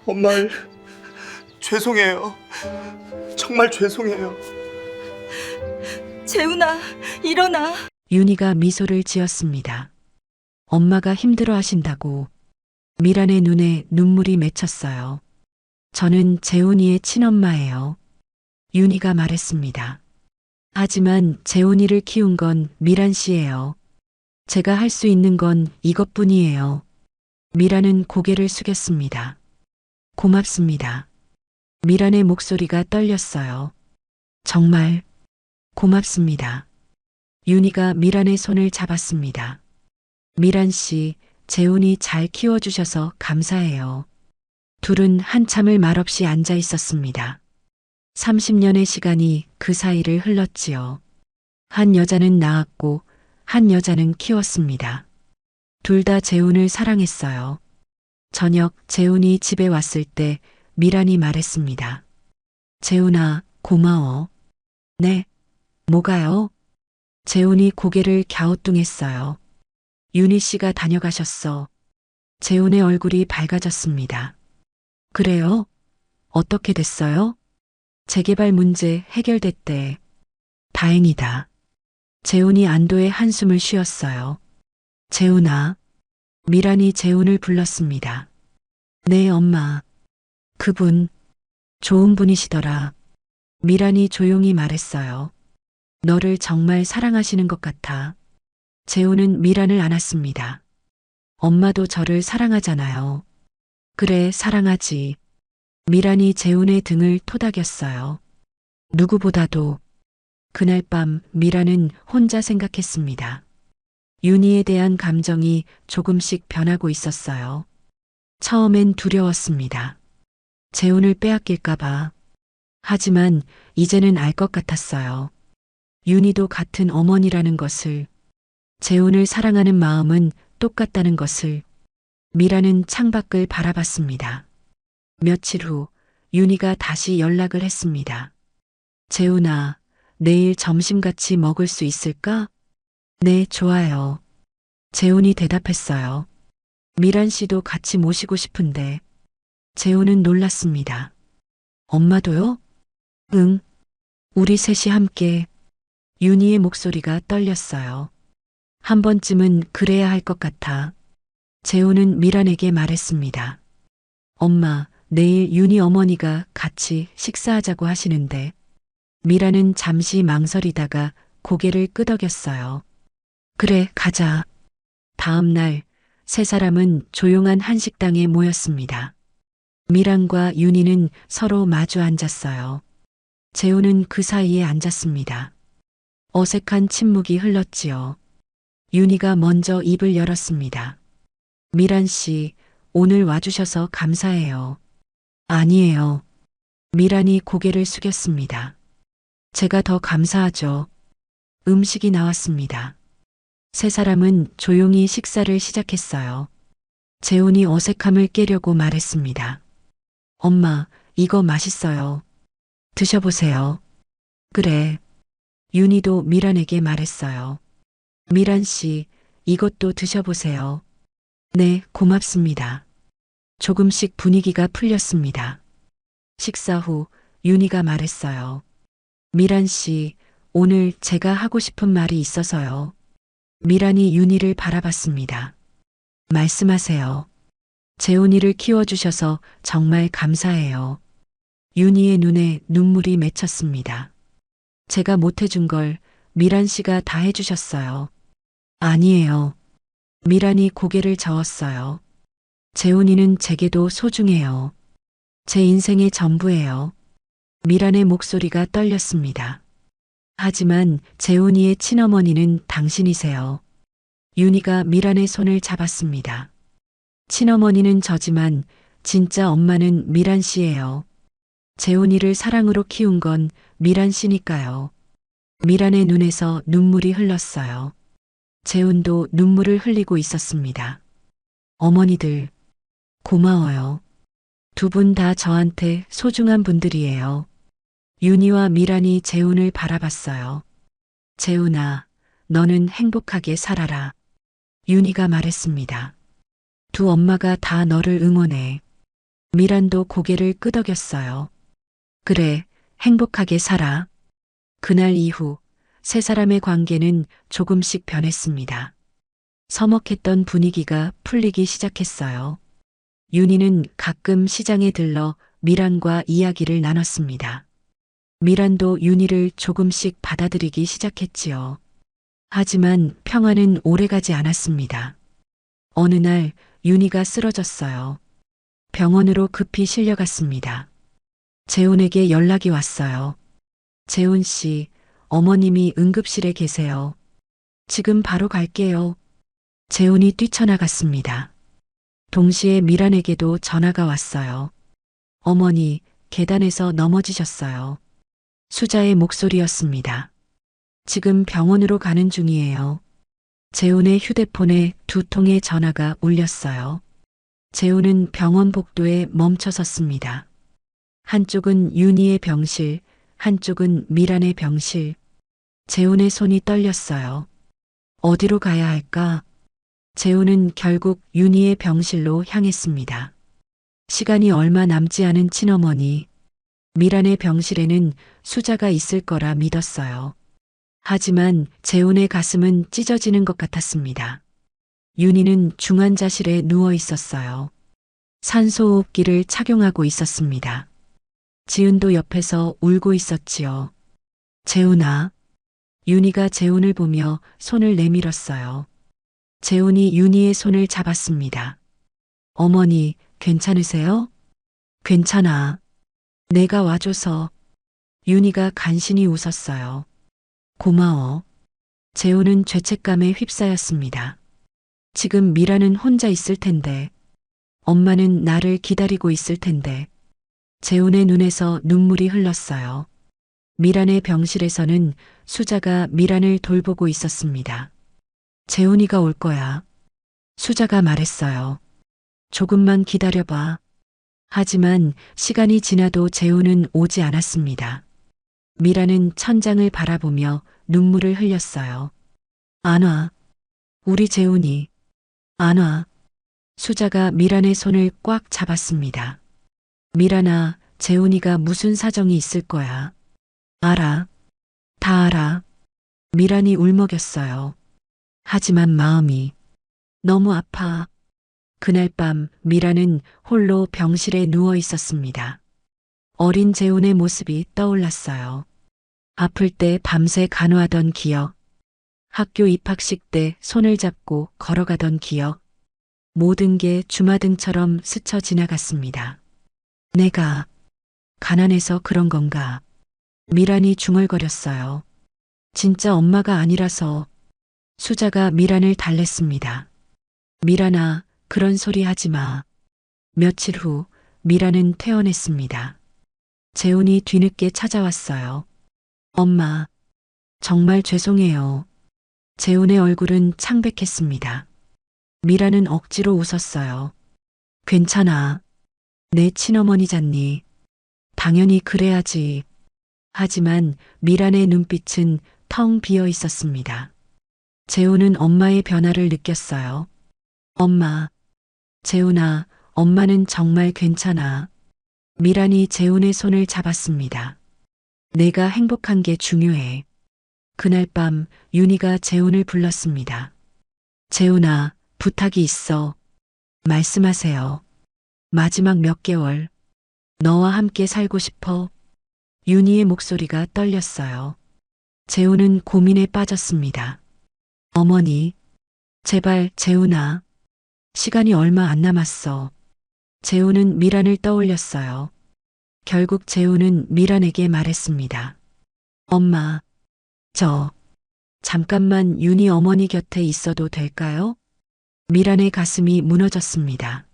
엄마, 죄송해요. 정말 죄송해요. 재훈아, 일어나. 윤희가 미소를 지었습니다. 엄마가 힘들어 하신다고 미란의 눈에 눈물이 맺혔어요. 저는 재훈이의 친엄마예요. 윤희가 말했습니다. 하지만 재훈이를 키운 건 미란 씨예요. 제가 할 수 있는 건 이것뿐이에요. 미란은 고개를 숙였습니다. 고맙습니다. 미란의 목소리가 떨렸어요. 정말 고맙습니다. 윤희가 미란의 손을 잡았습니다. 미란 씨, 재훈이 잘 키워주셔서 감사해요. 둘은 한참을 말없이 앉아 있었습니다. 30년의 시간이 그 사이를 흘렀지요. 한 여자는 낳았고 한 여자는 키웠습니다. 둘 다 재훈을 사랑했어요. 저녁 재훈이 집에 왔을 때 미란이 말했습니다. 재훈아, 고마워. 네, 뭐가요? 재훈이 고개를 갸우뚱했어요. 윤희 씨가 다녀가셨어. 재훈의 얼굴이 밝아졌습니다. 그래요? 어떻게 됐어요? 재개발 문제 해결됐대. 다행이다. 재훈이 안도의 한숨을 쉬었어요. 재훈아. 미란이 재훈을 불렀습니다. 네, 엄마. 그분, 좋은 분이시더라. 미란이 조용히 말했어요. 너를 정말 사랑하시는 것 같아. 재훈은 미란을 안았습니다. 엄마도 저를 사랑하잖아요. 그래, 사랑하지. 미란이 재훈의 등을 토닥였어요. 누구보다도. 그날 밤 미란은 혼자 생각했습니다. 윤희에 대한 감정이 조금씩 변하고 있었어요. 처음엔 두려웠습니다. 재훈을 빼앗길까봐. 하지만 이제는 알 것 같았어요. 윤희도 같은 어머니라는 것을, 재훈을 사랑하는 마음은 똑같다는 것을. 미란은 창밖을 바라봤습니다. 며칠 후 윤희가 다시 연락을 했습니다. 재훈아, 내일 점심 같이 먹을 수 있을까? 네, 좋아요. 재훈이 대답했어요. 미란 씨도 같이 모시고 싶은데. 재훈은 놀랐습니다. 엄마도요? 응. 우리 셋이 함께. 윤희의 목소리가 떨렸어요. 한 번쯤은 그래야 할 것 같아. 재훈은 미란에게 말했습니다. 엄마, 내일 윤희 어머니가 같이 식사하자고 하시는데. 미란은 잠시 망설이다가 고개를 끄덕였어요. 그래, 가자. 다음 날 세 사람은 조용한 한식당에 모였습니다. 미란과 윤희는 서로 마주 앉았어요. 재훈은 그 사이에 앉았습니다. 어색한 침묵이 흘렀지요. 윤희가 먼저 입을 열었습니다. 미란 씨, 오늘 와주셔서 감사해요. 아니에요. 미란이 고개를 숙였습니다. 제가 더 감사하죠. 음식이 나왔습니다. 세 사람은 조용히 식사를 시작했어요. 재훈이 어색함을 깨려고 말했습니다. 엄마, 이거 맛있어요. 드셔보세요. 그래. 윤희도 미란에게 말했어요. 미란 씨, 이것도 드셔보세요. 네, 고맙습니다. 조금씩 분위기가 풀렸습니다. 식사 후 윤희가 말했어요. 미란 씨, 오늘 제가 하고 싶은 말이 있어서요. 미란이 윤희를 바라봤습니다. 말씀하세요. 재훈이를 키워주셔서 정말 감사해요. 윤희의 눈에 눈물이 맺혔습니다. 제가 못해준 걸 미란 씨가 다 해주셨어요. 아니에요. 미란이 고개를 저었어요. 재훈이는 제게도 소중해요. 제 인생의 전부예요. 미란의 목소리가 떨렸습니다. 하지만 재훈이의 친어머니는 당신이세요. 윤희가 미란의 손을 잡았습니다. 친어머니는 저지만 진짜 엄마는 미란 씨예요. 재훈이를 사랑으로 키운 건 미란 씨니까요. 미란의 눈에서 눈물이 흘렀어요. 재훈도 눈물을 흘리고 있었습니다. 어머니들, 고마워요. 두 분 다 저한테 소중한 분들이에요. 윤희와 미란이 재훈을 바라봤어요. 재훈아, 너는 행복하게 살아라. 윤희가 말했습니다. 두 엄마가 다 너를 응원해. 미란도 고개를 끄덕였어요. 그래, 행복하게 살아. 그날 이후 세 사람의 관계는 조금씩 변했습니다. 서먹했던 분위기가 풀리기 시작했어요. 윤희는 가끔 시장에 들러 미란과 이야기를 나눴습니다. 미란도 윤희를 조금씩 받아들이기 시작했지요. 하지만 평화는 오래가지 않았습니다. 어느 날 윤희가 쓰러졌어요. 병원으로 급히 실려갔습니다. 재훈에게 연락이 왔어요. 재훈 씨, 어머님이 응급실에 계세요. 지금 바로 갈게요. 재훈이 뛰쳐나갔습니다. 동시에 미란에게도 전화가 왔어요. 어머니, 계단에서 넘어지셨어요. 수자의 목소리였습니다. 지금 병원으로 가는 중이에요. 재훈의 휴대폰에 두 통의 전화가 울렸어요. 재훈은 병원 복도에 멈춰 섰습니다. 한쪽은 윤희의 병실, 한쪽은 미란의 병실. 재훈의 손이 떨렸어요. 어디로 가야 할까? 재훈은 결국 윤희의 병실로 향했습니다. 시간이 얼마 남지 않은 친어머니. 미란의 병실에는 수자가 있을 거라 믿었어요. 하지만 재훈의 가슴은 찢어지는 것 같았습니다. 윤희는 중환자실에 누워 있었어요. 산소호흡기를 착용하고 있었습니다. 지은도 옆에서 울고 있었지요. 재훈아. 윤희가 재훈을 보며 손을 내밀었어요. 재훈이 윤희의 손을 잡았습니다. 어머니, 괜찮으세요? 괜찮아. 내가 와줘서. 윤희가 간신히 웃었어요. 고마워. 재훈은 죄책감에 휩싸였습니다. 지금 미라는 혼자 있을 텐데. 엄마는 나를 기다리고 있을 텐데. 재훈의 눈에서 눈물이 흘렀어요. 미란의 병실에서는 수자가 미란을 돌보고 있었습니다. 재훈이가 올 거야. 수자가 말했어요. 조금만 기다려봐. 하지만 시간이 지나도 재훈은 오지 않았습니다. 미라는 천장을 바라보며 눈물을 흘렸어요. 안 와. 우리 재훈이. 안 와. 수자가 미란의 손을 꽉 잡았습니다. 미란아, 재훈이가 무슨 사정이 있을 거야. 알아. 다 알아. 미란이 울먹였어요. 하지만 마음이 너무 아파. 그날 밤 미란은 홀로 병실에 누워 있었습니다. 어린 재훈의 모습이 떠올랐어요. 아플 때 밤새 간호하던 기억. 학교 입학식 때 손을 잡고 걸어가던 기억. 모든 게 주마등처럼 스쳐 지나갔습니다. 내가 가난해서 그런 건가? 미란이 중얼거렸어요. 진짜 엄마가 아니라서. 수자가 미란을 달랬습니다. 미란아, 그런 소리 하지 마. 며칠 후 미란은 퇴원했습니다. 재훈이 뒤늦게 찾아왔어요. 엄마, 정말 죄송해요. 재훈의 얼굴은 창백했습니다. 미란은 억지로 웃었어요. 괜찮아. 내 친어머니잖니. 당연히 그래야지. 하지만 미란의 눈빛은 텅 비어 있었습니다. 재훈은 엄마의 변화를 느꼈어요. 엄마. 재훈아, 엄마는 정말 괜찮아. 미란이 재훈의 손을 잡았습니다. 내가 행복한 게 중요해. 그날 밤 윤희가 재훈을 불렀습니다. 재훈아, 부탁이 있어. 말씀하세요. 마지막 몇 개월 너와 함께 살고 싶어. 윤희의 목소리가 떨렸어요. 재훈은 고민에 빠졌습니다. 어머니, 제발 재훈아. 시간이 얼마 안 남았어. 재훈은 미란을 떠올렸어요. 결국 재훈은 미란에게 말했습니다. 엄마, 저 잠깐만 윤희 어머니 곁에 있어도 될까요? 미란의 가슴이 무너졌습니다.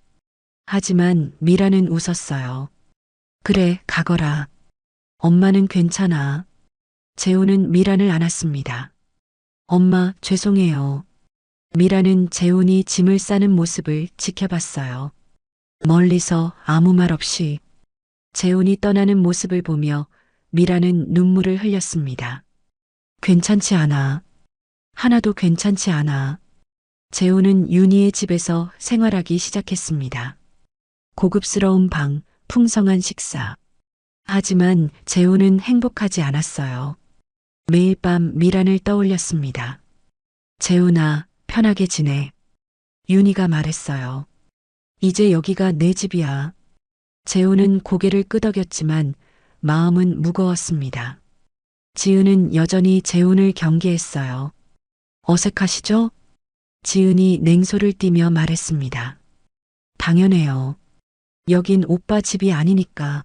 하지만 미란은 웃었어요. 그래, 가거라. 엄마는 괜찮아. 재훈은 미란을 안았습니다. 엄마, 죄송해요. 미란은 재훈이 짐을 싸는 모습을 지켜봤어요. 멀리서 아무 말 없이. 재훈이 떠나는 모습을 보며 미란은 눈물을 흘렸습니다. 괜찮지 않아. 하나도 괜찮지 않아. 재훈은 윤희의 집에서 생활하기 시작했습니다. 고급스러운 방, 풍성한 식사. 하지만 재훈은 행복하지 않았어요. 매일 밤 미란을 떠올렸습니다. 재훈아, 편하게 지내. 윤희가 말했어요. 이제 여기가 내 집이야. 재훈은 고개를 끄덕였지만 마음은 무거웠습니다. 지은은 여전히 재훈을 경계했어요. 어색하시죠? 지은이 냉소를 띠며 말했습니다. 당연해요. 여긴 오빠 집이 아니니까.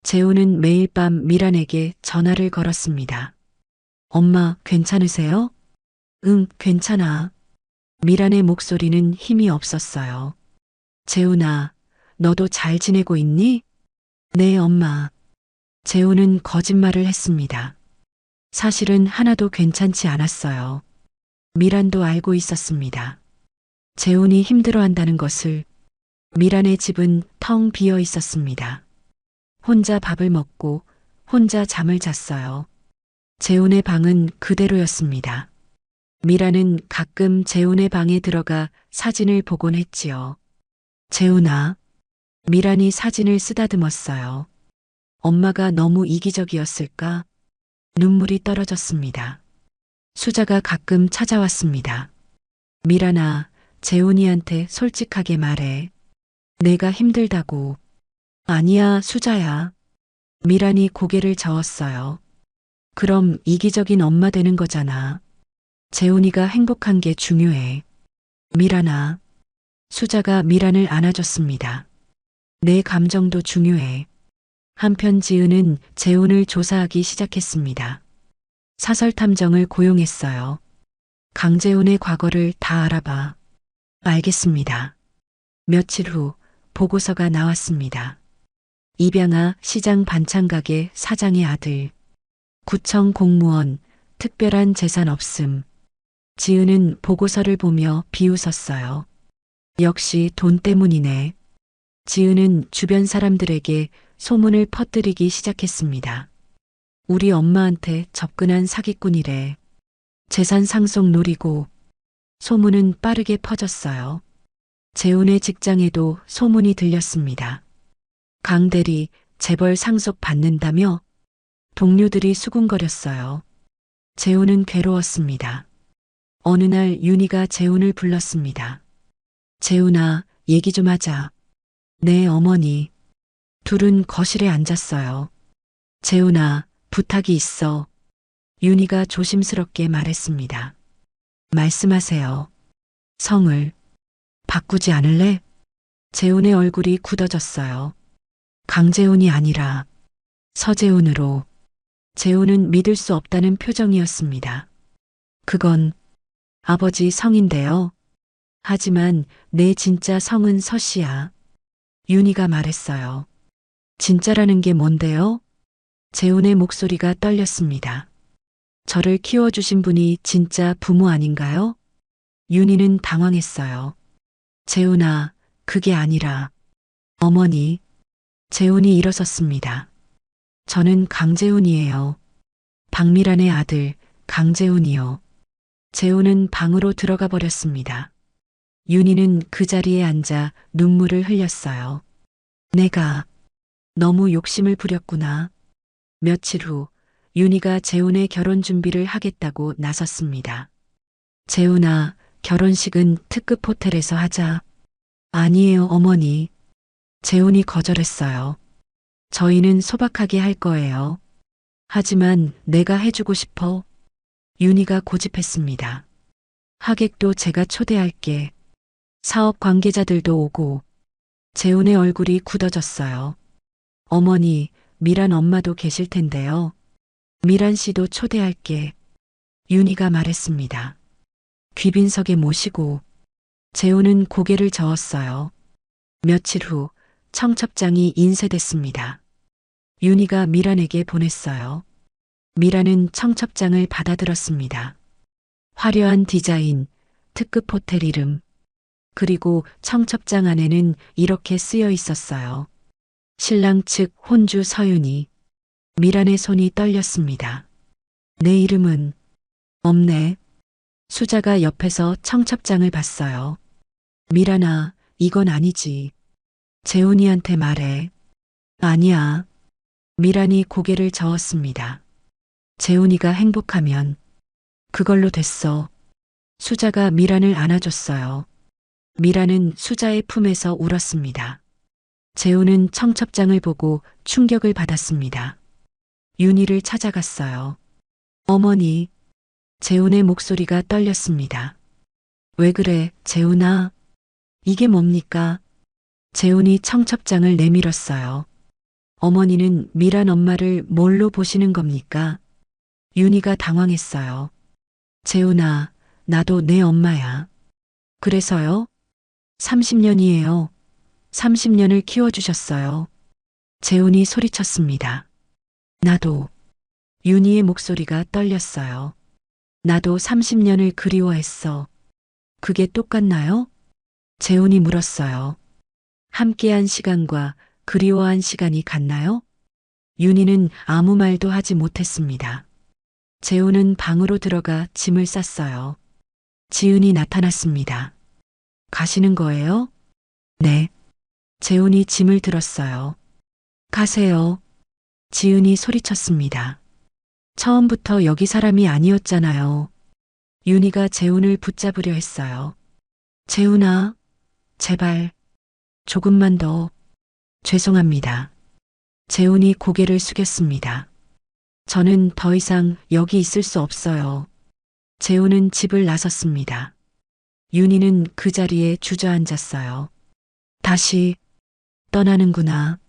재훈은 매일 밤 미란에게 전화를 걸었습니다. 엄마, 괜찮으세요? 응, 괜찮아. 미란의 목소리는 힘이 없었어요. 재훈아, 너도 잘 지내고 있니? 네, 엄마. 재훈은 거짓말을 했습니다. 사실은 하나도 괜찮지 않았어요. 미란도 알고 있었습니다. 재훈이 힘들어한다는 것을. 미란의 집은 텅 비어 있었습니다. 혼자 밥을 먹고 혼자 잠을 잤어요. 재훈의 방은 그대로였습니다. 미란은 가끔 재훈의 방에 들어가 사진을 보곤 했지요. 재훈아, 미란이 사진을 쓰다듬었어요. 엄마가 너무 이기적이었을까? 눈물이 떨어졌습니다. 수자가 가끔 찾아왔습니다. 미란아, 재훈이한테 솔직하게 말해. 내가 힘들다고. 아니야, 수자야. 미란이 고개를 저었어요. 그럼 이기적인 엄마 되는 거잖아. 재훈이가 행복한 게 중요해. 미란아. 수자가 미란을 안아줬습니다. 내 감정도 중요해. 한편 지은은 재훈을 조사하기 시작했습니다. 사설 탐정을 고용했어요. 강재훈의 과거를 다 알아봐. 알겠습니다. 며칠 후 보고서가 나왔습니다. 이병아 시장 반찬가게 사장의 아들. 구청 공무원, 특별한 재산 없음. 지은은 보고서를 보며 비웃었어요. 역시 돈 때문이네. 지은은 주변 사람들에게 소문을 퍼뜨리기 시작했습니다. 우리 엄마한테 접근한 사기꾼이래. 재산 상속 노리고. 소문은 빠르게 퍼졌어요. 재훈의 직장에도 소문이 들렸습니다. 강 대리 재벌 상속 받는다며? 동료들이 수군거렸어요. 재훈은 괴로웠습니다. 어느 날 윤희가 재훈을 불렀습니다. 재훈아, 얘기 좀 하자. 네, 어머니. 둘은 거실에 앉았어요. 재훈아, 부탁이 있어. 윤희가 조심스럽게 말했습니다. 말씀하세요. 성을 바꾸지 않을래? 재훈의 얼굴이 굳어졌어요. 강재훈이 아니라 서재훈으로. 재훈은 믿을 수 없다는 표정이었습니다. 그건 아버지 성인데요. 하지만 내 진짜 성은 서씨야. 윤희가 말했어요. 진짜라는 게 뭔데요? 재훈의 목소리가 떨렸습니다. 저를 키워주신 분이 진짜 부모 아닌가요? 윤희는 당황했어요. 재훈아, 그게 아니라. 어머니. 재훈이 일어섰습니다. 저는 강재훈이에요. 박미란의 아들, 강재훈이요. 재훈은 방으로 들어가 버렸습니다. 윤희는 그 자리에 앉아 눈물을 흘렸어요. 내가 너무 욕심을 부렸구나. 며칠 후 윤희가 재훈의 결혼 준비를 하겠다고 나섰습니다. 재훈아, 결혼식은 특급 호텔에서 하자. 아니에요, 어머니. 재훈이 거절했어요. 저희는 소박하게 할 거예요. 하지만 내가 해주고 싶어. 윤희가 고집했습니다. 하객도 제가 초대할게. 사업 관계자들도 오고. 재훈의 얼굴이 굳어졌어요. 어머니, 미란 엄마도 계실 텐데요. 미란 씨도 초대할게. 윤희가 말했습니다. 귀빈석에 모시고. 재훈은 고개를 저었어요. 며칠 후 청첩장이 인쇄됐습니다. 윤희가 미란에게 보냈어요. 미란은 청첩장을 받아들었습니다. 화려한 디자인, 특급 호텔 이름, 그리고 청첩장 안에는 이렇게 쓰여 있었어요. 신랑 측 혼주 서윤이. 미란의 손이 떨렸습니다. 내 이름은 없네. 수자가 옆에서 청첩장을 봤어요. 미란아, 이건 아니지. 재훈이한테 말해. 아니야. 미란이 고개를 저었습니다. 재훈이가 행복하면 그걸로 됐어. 수자가 미란을 안아줬어요. 미란은 수자의 품에서 울었습니다. 재훈은 청첩장을 보고 충격을 받았습니다. 윤희를 찾아갔어요. 어머니. 재훈의 목소리가 떨렸습니다. 왜 그래, 재훈아? 이게 뭡니까? 재훈이 청첩장을 내밀었어요. 어머니는 미란 엄마를 뭘로 보시는 겁니까? 윤희가 당황했어요. 재훈아, 나도 내 엄마야. 그래서요? 30년이에요. 30년을 키워주셨어요. 재훈이 소리쳤습니다. 나도. 윤희의 목소리가 떨렸어요. 나도 30년을 그리워했어. 그게 똑같나요? 재훈이 물었어요. 함께한 시간과 그리워한 시간이 같나요? 윤희는 아무 말도 하지 못했습니다. 재훈은 방으로 들어가 짐을 쌌어요. 지은이 나타났습니다. 가시는 거예요? 네. 재훈이 짐을 들었어요. 가세요. 지은이 소리쳤습니다. 처음부터 여기 사람이 아니었잖아요. 윤희가 재훈을 붙잡으려 했어요. 재훈아, 제발, 조금만 더. 죄송합니다. 재훈이 고개를 숙였습니다. 저는 더 이상 여기 있을 수 없어요. 재훈은 집을 나섰습니다. 윤희는 그 자리에 주저앉았어요. 다시 떠나는구나.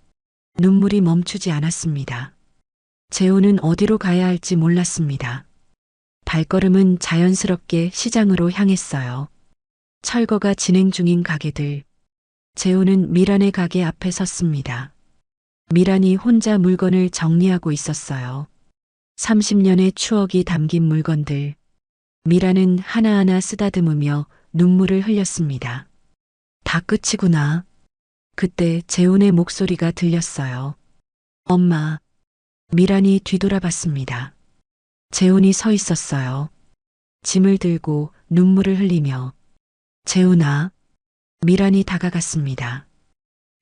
눈물이 멈추지 않았습니다. 재훈은 어디로 가야 할지 몰랐습니다. 발걸음은 자연스럽게 시장으로 향했어요. 철거가 진행 중인 가게들. 재훈은 미란의 가게 앞에 섰습니다. 미란이 혼자 물건을 정리하고 있었어요. 30년의 추억이 담긴 물건들. 미란은 하나하나 쓰다듬으며 눈물을 흘렸습니다. 다 끝이구나. 그때 재훈의 목소리가 들렸어요. 엄마. 미란이 뒤돌아봤습니다. 재훈이 서 있었어요. 짐을 들고 눈물을 흘리며. 재훈아. 미란이 다가갔습니다.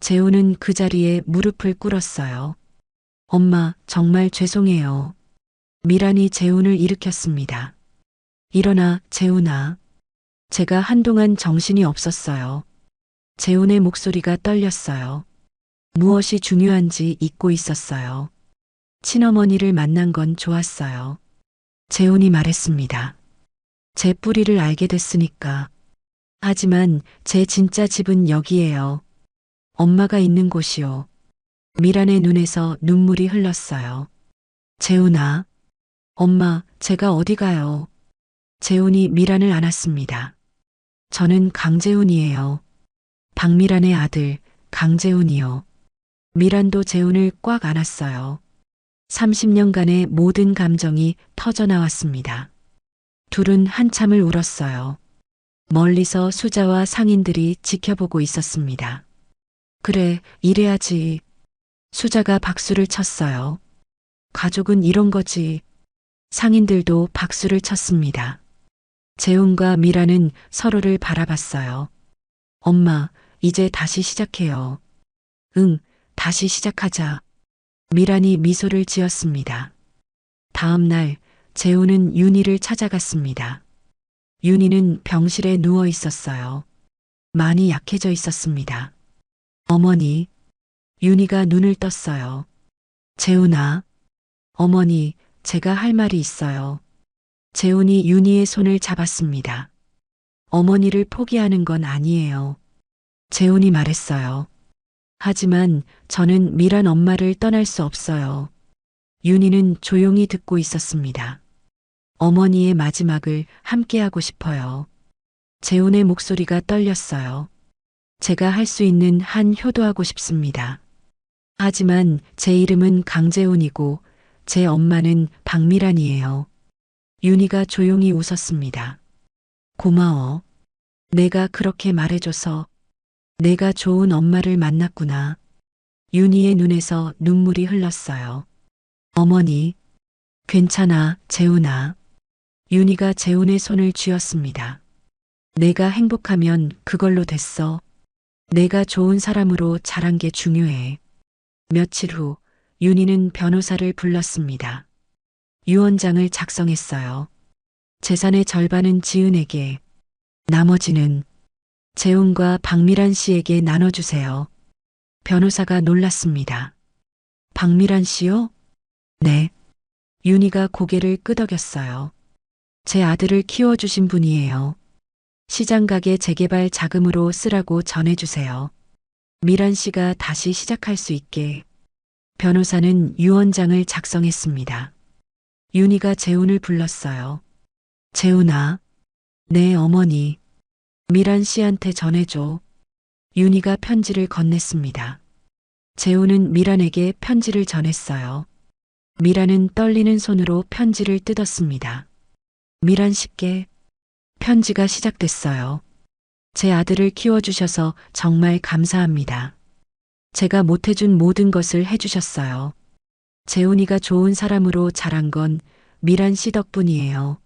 재훈은 그 자리에 무릎을 꿇었어요. 엄마, 정말 죄송해요. 미란이 재훈을 일으켰습니다. 일어나, 재훈아. 제가 한동안 정신이 없었어요. 재훈의 목소리가 떨렸어요. 무엇이 중요한지 잊고 있었어요. 친어머니를 만난 건 좋았어요. 재훈이 말했습니다. 제 뿌리를 알게 됐으니까. 하지만 제 진짜 집은 여기예요. 엄마가 있는 곳이요. 미란의 눈에서 눈물이 흘렀어요. 재훈아. 엄마, 제가 어디 가요? 재훈이 미란을 안았습니다. 저는 강재훈이에요. 박미란의 아들, 강재훈이요. 미란도 재훈을 꽉 안았어요. 30년간의 모든 감정이 터져나왔습니다. 둘은 한참을 울었어요. 멀리서 수자와 상인들이 지켜보고 있었습니다. 그래, 이래야지. 수자가 박수를 쳤어요. 가족은 이런 거지. 상인들도 박수를 쳤습니다. 재훈과 미란은 서로를 바라봤어요. 엄마, 이제 다시 시작해요. 응, 다시 시작하자. 미란이 미소를 지었습니다. 다음 날 재훈은 윤희를 찾아갔습니다. 윤희는 병실에 누워 있었어요. 많이 약해져 있었습니다. 어머니. 윤희가 눈을 떴어요. 재훈아. 어머니, 제가 할 말이 있어요. 재훈이 윤희의 손을 잡았습니다. 어머니를 포기하는 건 아니에요. 재훈이 말했어요. 하지만 저는 미란 엄마를 떠날 수 없어요. 윤희는 조용히 듣고 있었습니다. 어머니의 마지막을 함께하고 싶어요. 재훈의 목소리가 떨렸어요. 제가 할 수 있는 한 효도하고 싶습니다. 하지만 제 이름은 강재훈이고 제 엄마는 박미란이에요. 윤희가 조용히 웃었습니다. 고마워. 내가 그렇게 말해줘서 내가 좋은 엄마를 만났구나. 윤희의 눈에서 눈물이 흘렀어요. 어머니. 괜찮아, 재훈아. 윤희가 재훈의 손을 쥐었습니다. 내가 행복하면 그걸로 됐어. 내가 좋은 사람으로 자란 게 중요해. 며칠 후 윤희는 변호사를 불렀습니다. 유언장을 작성했어요. 재산의 절반은 지은에게, 나머지는 재훈과 박미란 씨에게 나눠주세요. 변호사가 놀랐습니다. 박미란 씨요? 네. 윤희가 고개를 끄덕였어요. 제 아들을 키워주신 분이에요. 시장 가게 재개발 자금으로 쓰라고 전해주세요. 미란 씨가 다시 시작할 수 있게. 변호사는 유언장을 작성했습니다. 윤희가 재훈을 불렀어요. 재훈아, 내 어머니 미란 씨한테 전해줘. 윤희가 편지를 건넸습니다. 재훈은 미란에게 편지를 전했어요. 미란은 떨리는 손으로 편지를 뜯었습니다. 미란 씨께 편지가 시작됐어요. 제 아들을 키워주셔서 정말 감사합니다. 제가 못해준 모든 것을 해주셨어요. 재훈이가 좋은 사람으로 자란 건 미란 씨 덕분이에요.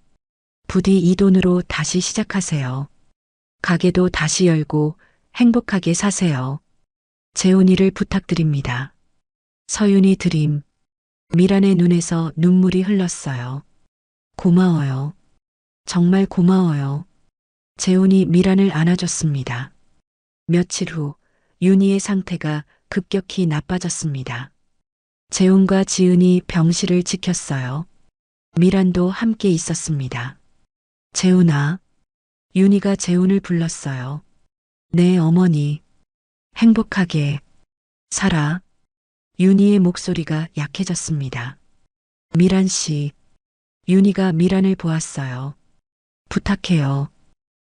부디 이 돈으로 다시 시작하세요. 가게도 다시 열고 행복하게 사세요. 재훈이를 부탁드립니다. 서윤이 드림. 미란의 눈에서 눈물이 흘렀어요. 고마워요. 정말 고마워요. 재훈이 미란을 안아줬습니다. 며칠 후 윤희의 상태가 급격히 나빠졌습니다. 재훈과 지은이 병실을 지켰어요. 미란도 함께 있었습니다. 재훈아, 윤희가 재훈을 불렀어요. 내 어머니, 행복하게 살아. 윤희의 목소리가 약해졌습니다. 미란 씨, 윤희가 미란을 보았어요. 부탁해요.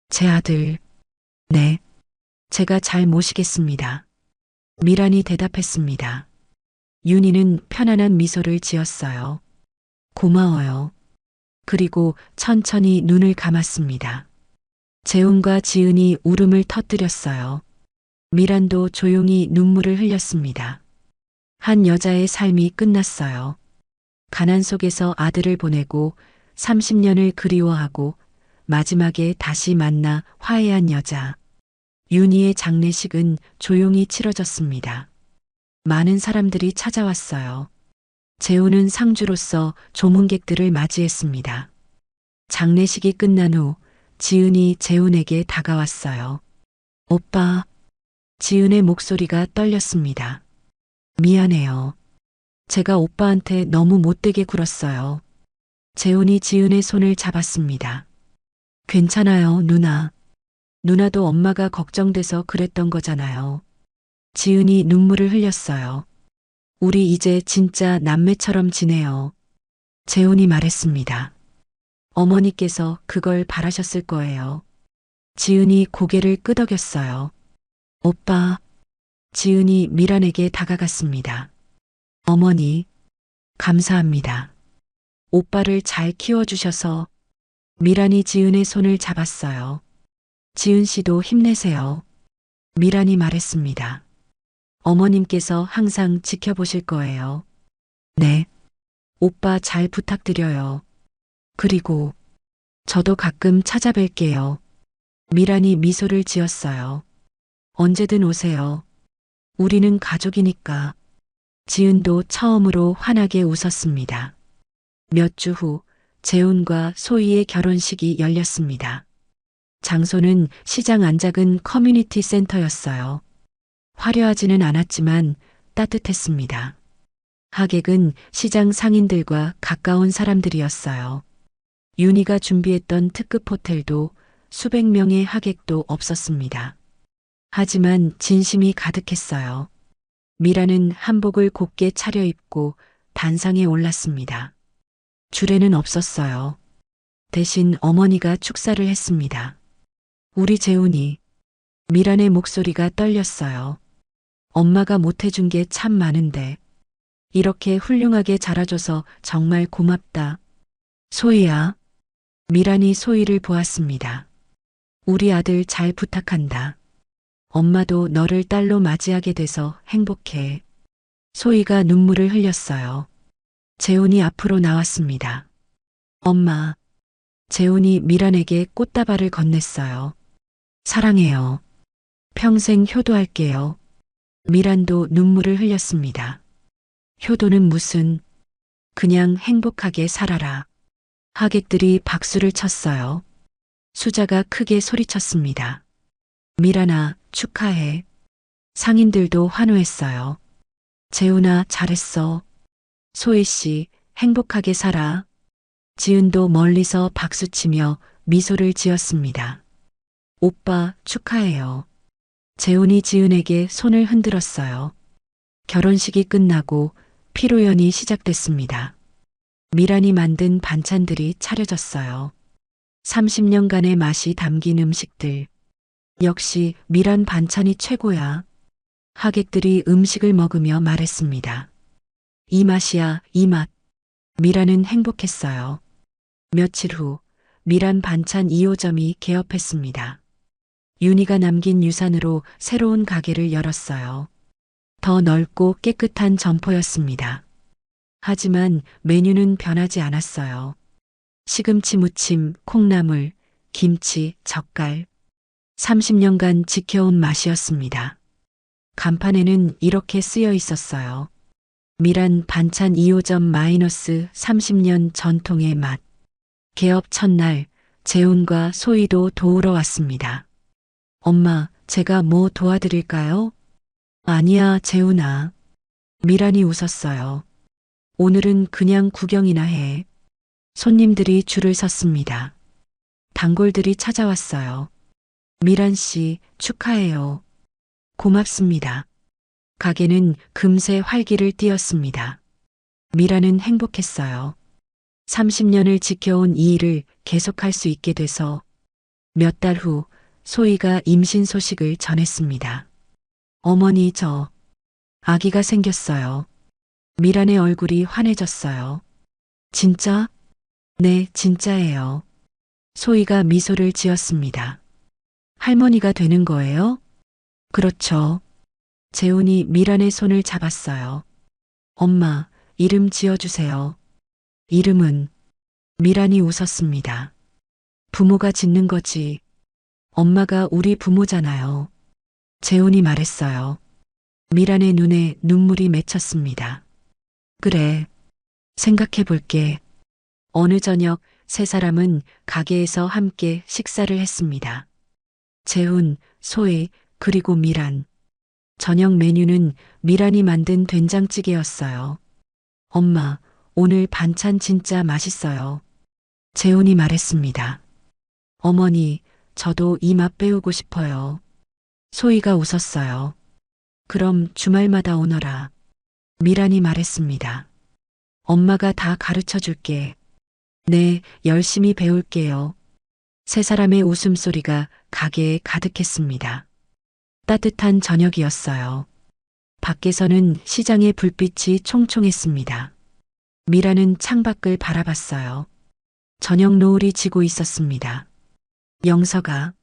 제 아들. 네, 제가 잘 모시겠습니다. 미란이 대답했습니다. 윤희는 편안한 미소를 지었어요. 고마워요. 그리고 천천히 눈을 감았습니다. 재훈과 지은이 울음을 터뜨렸어요. 미란도 조용히 눈물을 흘렸습니다. 한 여자의 삶이 끝났어요. 가난 속에서 아들을 보내고 30년을 그리워하고 마지막에 다시 만나 화해한 여자. 윤희의 장례식은 조용히 치러졌습니다. 많은 사람들이 찾아왔어요. 재훈은 상주로서 조문객들을 맞이했습니다. 장례식이 끝난 후 지은이 재훈에게 다가왔어요. 오빠. 지은의 목소리가 떨렸습니다. 미안해요. 제가 오빠한테 너무 못되게 굴었어요. 재훈이 지은의 손을 잡았습니다. 괜찮아요, 누나. 누나도 엄마가 걱정돼서 그랬던 거잖아요. 지은이 눈물을 흘렸어요. 우리 이제 진짜 남매처럼 지내요. 재훈이 말했습니다. 어머니께서 그걸 바라셨을 거예요. 지은이 고개를 끄덕였어요. 오빠. 지은이 미란에게 다가갔습니다. 어머니, 감사합니다. 오빠를 잘 키워주셔서. 미란이 지은의 손을 잡았어요. 지은 씨도 힘내세요. 미란이 말했습니다. 어머님께서 항상 지켜보실 거예요. 네. 오빠 잘 부탁드려요. 그리고 저도 가끔 찾아뵐게요. 미란이 미소를 지었어요. 언제든 오세요. 우리는 가족이니까. 지은도 처음으로 환하게 웃었습니다. 몇 주 후 재훈과 소희의 결혼식이 열렸습니다. 장소는 시장 안작은 커뮤니티 센터였어요. 화려하지는 않았지만 따뜻했습니다. 하객은 시장 상인들과 가까운 사람들이었어요. 윤희가 준비했던 특급 호텔도 수백 명의 하객도 없었습니다. 하지만 진심이 가득했어요. 미라는 한복을 곱게 차려입고 단상에 올랐습니다. 주례는 없었어요. 대신 어머니가 축사를 했습니다. 우리 재훈이. 미란의 목소리가 떨렸어요. 엄마가 못해준 게 참 많은데 이렇게 훌륭하게 자라줘서 정말 고맙다. 소희야. 미란이 소희를 보았습니다. 우리 아들 잘 부탁한다. 엄마도 너를 딸로 맞이하게 돼서 행복해. 소희가 눈물을 흘렸어요. 재훈이 앞으로 나왔습니다. 엄마. 재훈이 미란에게 꽃다발을 건넸어요. 사랑해요. 평생 효도할게요. 미란도 눈물을 흘렸습니다. 효도는 무슨, 그냥 행복하게 살아라. 하객들이 박수를 쳤어요. 수자가 크게 소리쳤습니다. 미란아, 축하해. 상인들도 환호했어요. 재훈아, 잘했어. 소희 씨, 행복하게 살아. 지은도 멀리서 박수치며 미소를 지었습니다. 오빠, 축하해요. 재훈이 지은에게 손을 흔들었어요. 결혼식이 끝나고 피로연이 시작됐습니다. 미란이 만든 반찬들이 차려졌어요. 30년간의 맛이 담긴 음식들. 역시 미란 반찬이 최고야. 하객들이 음식을 먹으며 말했습니다. 이 맛이야, 이 맛. 미란은 행복했어요. 며칠 후 미란 반찬 2호점이 개업했습니다. 윤희가 남긴 유산으로 새로운 가게를 열었어요. 더 넓고 깨끗한 점포였습니다. 하지만 메뉴는 변하지 않았어요. 시금치 무침, 콩나물, 김치, 젓갈. 30년간 지켜온 맛이었습니다. 간판에는 이렇게 쓰여 있었어요. 미란 반찬 2호점 마이너스 30년 전통의 맛. 개업 첫날 재훈과 소희도 도우러 왔습니다. 엄마, 제가 뭐 도와드릴까요? 아니야, 재훈아. 미란이 웃었어요. 오늘은 그냥 구경이나 해. 손님들이 줄을 섰습니다. 단골들이 찾아왔어요. 미란 씨, 축하해요. 고맙습니다. 가게는 금세 활기를 띠었습니다. 미란은 행복했어요. 30년을 지켜온 이 일을 계속할 수 있게 돼서 몇 달 후 소희가 임신 소식을 전했습니다. 어머니, 저 아기가 생겼어요. 미란의 얼굴이 환해졌어요. 진짜? 네, 진짜예요. 소희가 미소를 지었습니다. 할머니가 되는 거예요? 그렇죠. 재훈이 미란의 손을 잡았어요. 엄마, 이름 지어주세요. 이름은? 미란이 웃었습니다. 부모가 짓는 거지. 엄마가 우리 부모잖아요. 재훈이 말했어요. 미란의 눈에 눈물이 맺혔습니다. 그래. 생각해 볼게. 어느 저녁 세 사람은 가게에서 함께 식사를 했습니다. 재훈, 소희, 그리고 미란. 저녁 메뉴는 미란이 만든 된장찌개였어요. 엄마, 오늘 반찬 진짜 맛있어요. 재훈이 말했습니다. 어머니, 저도 이 맛 배우고 싶어요. 소희가 웃었어요. 그럼 주말마다 오너라. 미란이 말했습니다. 엄마가 다 가르쳐 줄게. 네, 열심히 배울게요. 세 사람의 웃음소리가 가게에 가득했습니다. 따뜻한 저녁이었어요. 밖에서는 시장의 불빛이 총총했습니다. 미란은 창밖을 바라봤어요. 저녁 노을이 지고 있었습니다. 영서가.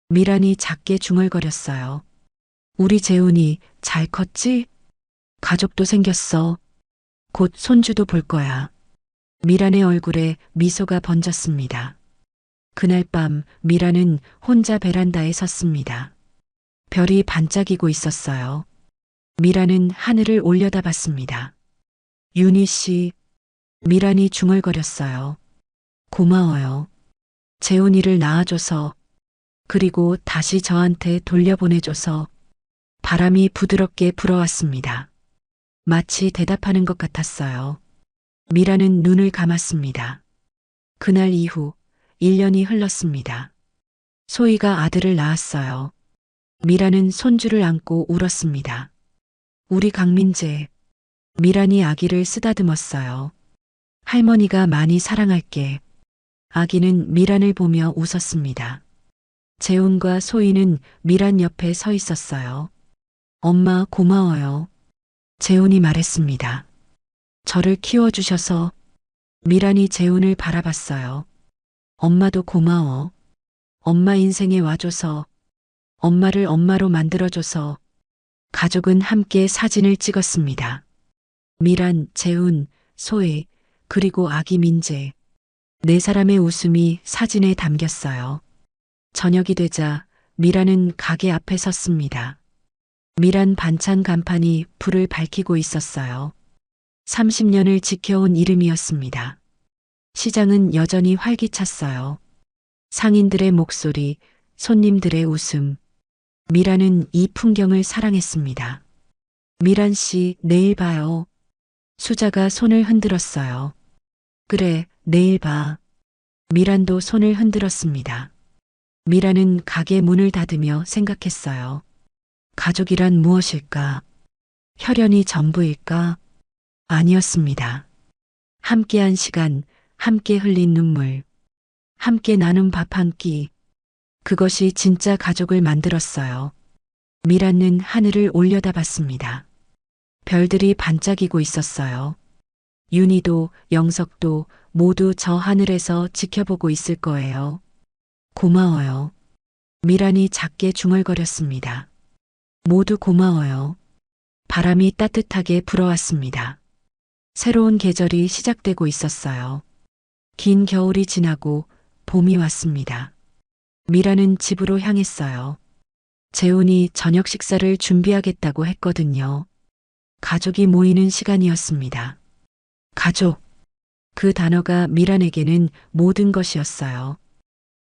미란이 작게 중얼거렸어요. 우리 재훈이 잘 컸지? 가족도 생겼어. 곧 손주도 볼 거야. 미란의 얼굴에 미소가 번졌습니다. 그날 밤 미란은 혼자 베란다에 섰습니다. 별이 반짝이고 있었어요. 미란은 하늘을 올려다봤습니다. 윤희 씨, 미란이 중얼거렸어요. 고마워요. 재훈이를 낳아줘서, 그리고 다시 저한테 돌려보내줘서. 바람이 부드럽게 불어왔습니다. 마치 대답하는 것 같았어요. 미란은 눈을 감았습니다. 그날 이후 1년이 흘렀습니다. 소희가 아들을 낳았어요. 미란은 손주를 안고 울었습니다. 우리 강민재. 미란이 아기를 쓰다듬었어요. 할머니가 많이 사랑할게. 아기는 미란을 보며 웃었습니다. 재훈과 소희는 미란 옆에 서 있었어요. 엄마, 고마워요. 재훈이 말했습니다. 저를 키워주셔서. 미란이 재훈을 바라봤어요. 엄마도 고마워. 엄마 인생에 와줘서. 엄마를 엄마로 만들어줘서. 가족은 함께 사진을 찍었습니다. 미란, 재훈, 소희, 그리고 아기 민재. 네 사람의 웃음이 사진에 담겼어요. 저녁이 되자 미라는 가게 앞에 섰습니다. 미란 반찬 간판이 불을 밝히고 있었어요. 30년을 지켜온 이름이었습니다. 시장은 여전히 활기찼어요. 상인들의 목소리, 손님들의 웃음. 미라는 이 풍경을 사랑했습니다. 미란 씨, 내일 봐요. 수자가 손을 흔들었어요. 그래, 내일 봐. 미란도 손을 흔들었습니다. 미라는 가게 문을 닫으며 생각했어요. 가족이란 무엇일까? 혈연이 전부일까? 아니었습니다. 함께한 시간, 함께 흘린 눈물, 함께 나눈 밥 한 끼. 그것이 진짜 가족을 만들었어요. 미라는 하늘을 올려다봤습니다. 별들이 반짝이고 있었어요. 윤희도, 영석도 모두 저 하늘에서 지켜보고 있을 거예요. 고마워요. 미란이 작게 중얼거렸습니다. 모두 고마워요. 바람이 따뜻하게 불어왔습니다. 새로운 계절이 시작되고 있었어요. 긴 겨울이 지나고 봄이 왔습니다. 미라는 집으로 향했어요. 재훈이 저녁 식사를 준비하겠다고 했거든요. 가족이 모이는 시간이었습니다. 가족. 그 단어가 미란에게는 모든 것이었어요.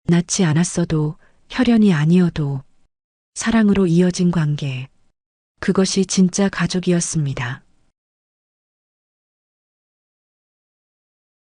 낳지 않았어도, 혈연이 아니어도, 사랑으로 이어진 관계. 그것이 진짜 가족이었습니다.